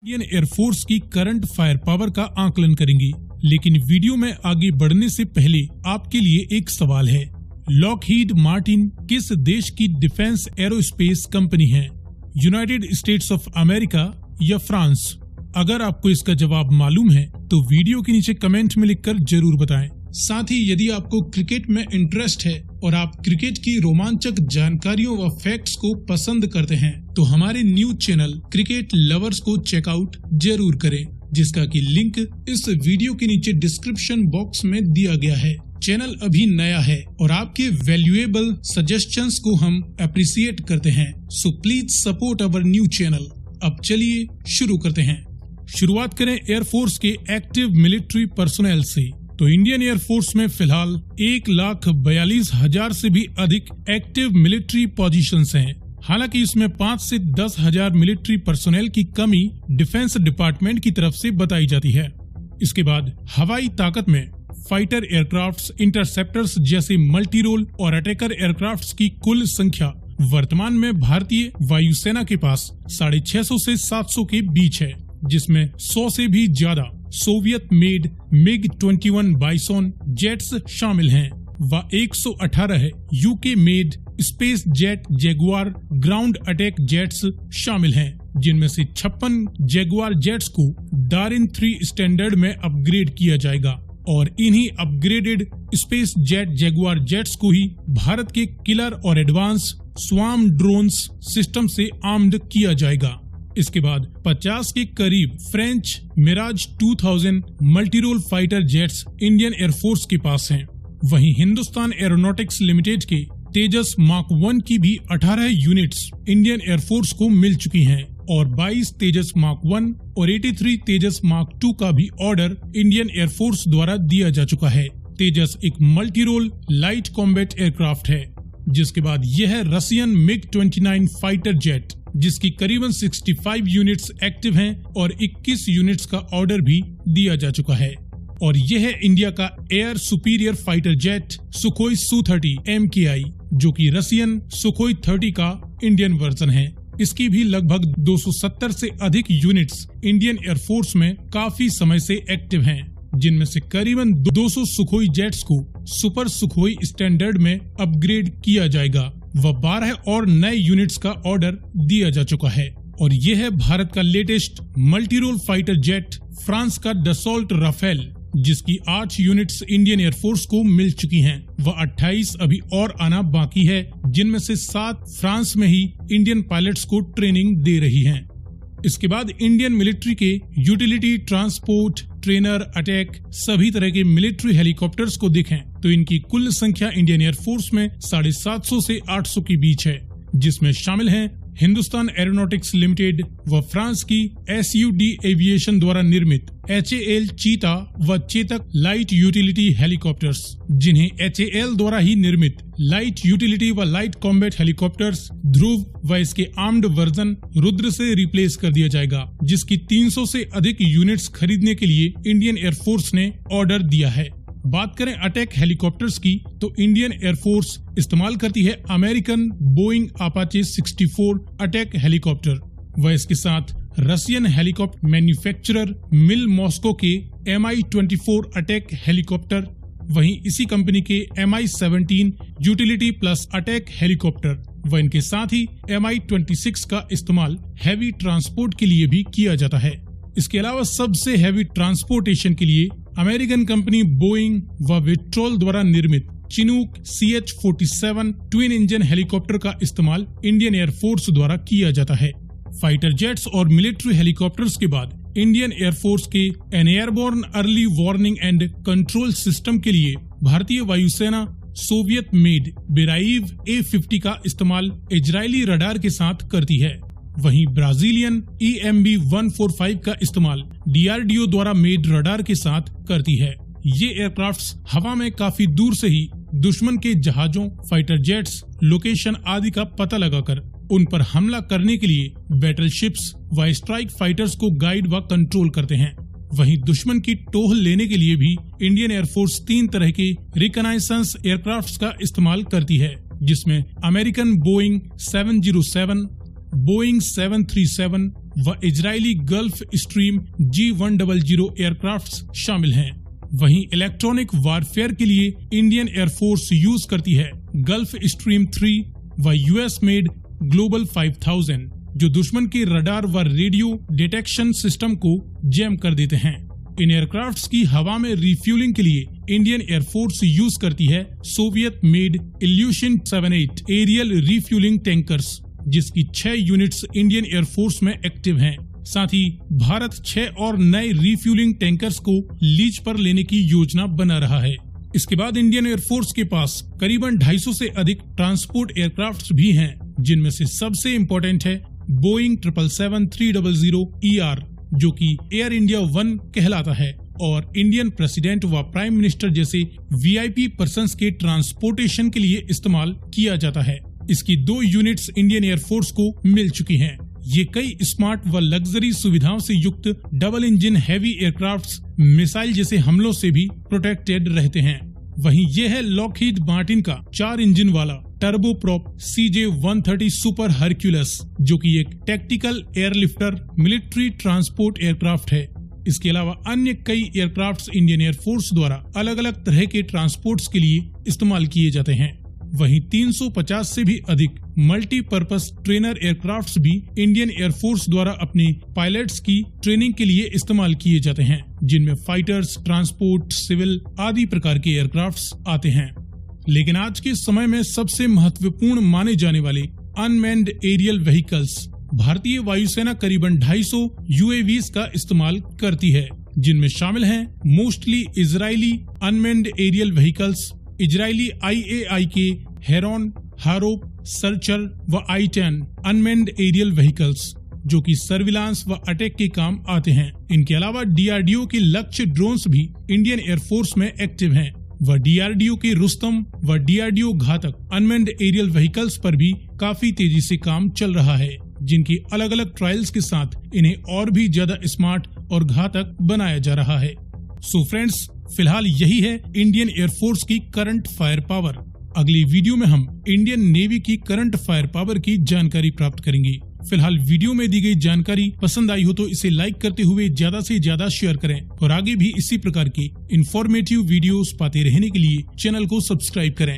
Indian air force की current fire power का आकलन करेंगे, लेकिन वीडियो में आगे बढ़ने से पहले आपके लिए एक सवाल है। लॉकहीड मार्टिन किस देश की डिफेंस एरोस्पेस कंपनी है? यूनाइटेड स्टेट्स ऑफ अमेरिका या फ्रांस? अगर आपको इसका जवाब मालूम है तो वीडियो के नीचे कमेंट में लिखकर जरूर बताएं। साथ ही यदि आपको क्रिकेट में इंटरेस्ट है और आप क्रिकेट की रोमांचक जानकारियों व फैक्ट्स को पसंद करते हैं तो हमारे न्यू चैनल क्रिकेट लवर्स को चेकआउट जरूर करें, जिसका की लिंक इस वीडियो के नीचे डिस्क्रिप्शन बॉक्स में दिया गया है। चैनल अभी नया है और आपके वैल्यूएबल सजेशंस को हम अप्रिशिएट करते हैं, so please support our new channel. अब चलिए शुरू करते हैं। शुरुआत करें एयरफोर्स के एक्टिव मिलिट्री पर्सोनेल से। तो इंडियन एयरफोर्स में फिलहाल 1,42,000 से भी अधिक एक्टिव मिलिट्री पोजीशंस हैं। हालांकि इसमें 5 से 10,000 मिलिट्री पर्सोनेल की कमी डिफेंस डिपार्टमेंट की तरफ से बताई जाती है। इसके बाद हवाई ताकत में फाइटर एयरक्राफ्ट्स, इंटरसेप्टर्स जैसे मल्टी रोल और अटैकर एयरक्राफ्ट्स की कुल संख्या वर्तमान में भारतीय वायुसेना के पास 650 से 700 के बीच है, जिसमें 100 से भी ज्यादा Soviet made MiG-21 bison jets शामिल हैं व 118 UK made space jet Jaguar ground attack jets शामिल हैं, जिनमें से 56 जैगुआर जेट्स को डारिन 3 स्टैंडर्ड में अपग्रेड किया जाएगा और इन्हीं upgraded space jet Jaguar jets को ही भारत के किलर और एडवांस स्वार्म ड्रोन्स सिस्टम से आर्म्ड किया जाएगा। इसके बाद 50 के करीब French Mirage 2000 multirole fighter jets Indian air force के पास हैं। वहीं हिंदुस्तान एरोनॉटिक्स लिमिटेड के तेजस मार्क 1 की भी 18 यूनिट्स इंडियन एयरफोर्स को मिल चुकी हैं और 22 तेजस मार्क 1 और 83 तेजस मार्क 2 का भी ऑर्डर इंडियन एयरफोर्स द्वारा दिया जा चुका है। तेजस एक मल्टीरोल लाइट कॉम्बैट एयरक्राफ्ट है। जिसके बाद यह है रशियन MiG-29 फाइटर जेट, जिसकी करीबन 65 यूनिट्स एक्टिव हैं और 21 यूनिट्स का ऑर्डर भी दिया जा चुका है। और यह है इंडिया का air superior fighter jet Sukhoi Su-30 MKI, जो कि रशियन सुखोई 30 का इंडियन वर्जन है। इसकी भी लगभग 270 से अधिक यूनिट्स इंडियन एयरफोर्स में काफी समय से एक्टिव हैं, जिनमें से करीबन 200 सुखोई जेट्स को सुपर सुखोई स्टैंडर्ड में अपग्रेड किया जाएगा व 12 और नए यूनिट्स का ऑर्डर दिया जा चुका है। और यह है भारत का latest multirole fighter jet France का डसॉल्ट राफेल, जिसकी 8 यूनिट्स इंडियन एयरफोर्स को मिल चुकी हैं व 28 अभी और आना बाकी है, जिनमें से 7 फ्रांस में ही इंडियन पायलट्स को ट्रेनिंग दे रही हैं। इसके बाद इंडियन मिलिट्री के यूटिलिटी, ट्रांसपोर्ट, ट्रेनर, अटैक सभी तरह के मिलिट्री हेलीकॉप्टर्स को देखें तो इनकी कुल संख्या इंडियन एयरफोर्स में 750 से 800 के बीच है, जिसमें शामिल हैं हिंदुस्तान एरोनॉटिक्स लिमिटेड व फ्रांस की SUD एविएशन द्वारा निर्मित HAL चीता व चेतक लाइट यूटिलिटी हेलीकॉप्टर्स, जिन्हें HAL द्वारा ही निर्मित लाइट यूटिलिटी व लाइट कॉम्बैट हेलीकॉप्टर्स ध्रुव व इसके आर्म्ड वर्जन रुद्र से रिप्लेस कर दिया जाएगा, जिसकी 300 से अधिक यूनिट्स खरीदने के लिए इंडियन एयरफोर्स ने ऑर्डर दिया है। बात करें अटैक हेलीकॉप्टर्स की तो इंडियन एयरफोर्स इस्तेमाल करती है American Boeing Apache 64 attack helicopter व इसके साथ रशियन हेलीकॉप्टर मैन्युफैक्चरर मिल मॉस्को के Mi-24 अटैक हेलीकॉप्टर, वहीं इसी कंपनी के Mi-17 utility plus attack helicopter व इनके साथ ही Mi-26 का इस्तेमाल हैवी ट्रांसपोर्ट के लिए भी किया जाता है। इसके अलावा सबसे हैवी ट्रांसपोर्टेशन के लिए अमेरिकन कंपनी बोइंग व विट्रोल द्वारा निर्मित Chinook CH-47 twin engine helicopter का इस्तेमाल इंडियन एयरफोर्स द्वारा किया जाता है। फाइटर जेट्स और मिलिट्री हेलीकॉप्टर्स के बाद इंडियन एयरफोर्स के an airborne early warning and control system के लिए भारतीय वायुसेना सोवियत मेड बेराइव A-50 का इस्तेमाल इजरायली रडार के साथ करती है। वहीं ब्राजीलियन EMB-145 का इस्तेमाल DRDO द्वारा मेड रडार के साथ करती है। ये एयरक्राफ्ट्स हवा में काफी दूर से ही दुश्मन के जहाजों, फाइटर जेट्स, लोकेशन आदि का पता लगाकर उन पर हमला करने के लिए बैटलशिप्स व स्ट्राइक फाइटर्स को गाइड व कंट्रोल करते हैं। वहीं दुश्मन की टोह लेने के लिए भी इंडियन एयरफोर्स 3 तरह के रिकनाइसेंस एयरक्राफ्ट्स का इस्तेमाल करती है, जिसमें अमेरिकन बोइंग 707, बोइंग 737 व Israeli gulf stream G100 aircrafts शामिल हैं। वहीं इलेक्ट्रॉनिक वारफेयर के लिए इंडियन एयरफोर्स यूज करती है गल्फ स्ट्रीम 3 व यूएस मेड ग्लोबल 5000, जो दुश्मन के रडार व रेडियो डिटेक्शन सिस्टम को जैम कर देते हैं। इन एयरक्राफ्ट्स की हवा में रिफ्यूलिंग के लिए इंडियन एयरफोर्स यूज करती है Soviet made Ilyushin 78 aerial refuelling tankers, जिसकी 6 यूनिट्स इंडियन एयरफोर्स में एक्टिव हैं। साथ ही भारत 6 और नए रिफ्यूलिंग टैंकर्स को लीज पर लेने की योजना बना रहा है। इसके बाद इंडियन एयरफोर्स के पास करीबन 250 से अधिक ट्रांसपोर्ट एयरक्राफ्ट्स भी हैं, जिनमें से सबसे इम्पोर्टेंट है बोइंग 777-300 जो कि एयर इंडिया 1 कहलाता है और इंडियन प्रेसिडेंट व प्राइम मिनिस्टर जैसे वीआईपी पर्संस के ट्रांसपोर्टेशन के लिए इस्तेमाल किया जाता है। इसकी 2 यूनिट्स इंडियन एयरफोर्स को मिल चुकी हैं। ये कई स्मार्ट व लग्जरी सुविधाओं से युक्त double engine heavy aircrafts missile जैसे हमलों से भी प्रोटेक्टेड रहते हैं। वहीं ये है लॉकहीड मार्टिन का 4 इंजन वाला टर्बोप्रॉप CJ-130 सुपर हरक्यूलस, जो कि एक tactical airlifter military transport aircraft है। इसके अलावा अन्य कई एयरक्राफ्ट्स इंडियन एयरफोर्स द्वारा अलग अलग तरह के ट्रांसपोर्ट्स के लिए इस्तेमाल किए जाते हैं। वहीं 350 से भी अधिक मल्टीपर्पस ट्रेनर एयरक्राफ्ट्स भी इंडियन एयरफोर्स द्वारा अपने पायलट्स की ट्रेनिंग के लिए इस्तेमाल किए जाते हैं, जिनमें फाइटर्स, ट्रांसपोर्ट, सिविल आदि प्रकार के एयरक्राफ्ट्स आते हैं। लेकिन आज के समय में सबसे महत्वपूर्ण माने जाने वाले अनमैन्ड एरियल व्हीकल्स भारतीय वायुसेना करीबन 250 UAVs का इस्तेमाल करती है, जिनमें शामिल हैं mostly Israeli unmanned aerial vehicles, Israeli IAI के हेरॉन, हारोप, सर्चर व I-10 अनमैन्ड एरियल व्हीकल्स, जो कि सर्विलांस व अटैक के काम आते हैं। इनके अलावा DRDO के लक्ष्य ड्रोन्स भी इंडियन एयरफोर्स में एक्टिव हैं व DRDO के रुस्तम व DRDO घातक अनमैन्ड एरियल व्हीकल्स पर भी काफी तेजी से काम चल रहा है, जिनकी अलग अलग ट्रायल्स के साथ इन्हें और भी ज्यादा स्मार्ट और घातक बनाया जा रहा है। सो फ्रेंड्स, फिलहाल यही है इंडियन एयरफोर्स की करंट फायर पावर। अगली वीडियो में हम इंडियन नेवी की करंट फायर पावर की जानकारी प्राप्त करेंगे। फिलहाल वीडियो में दी गई जानकारी पसंद आई हो तो इसे लाइक करते हुए ज्यादा से ज्यादा शेयर करें और आगे भी इसी प्रकार की इंफॉर्मेटिव वीडियोस पाते रहने के लिए चैनल को सब्सक्राइब करें।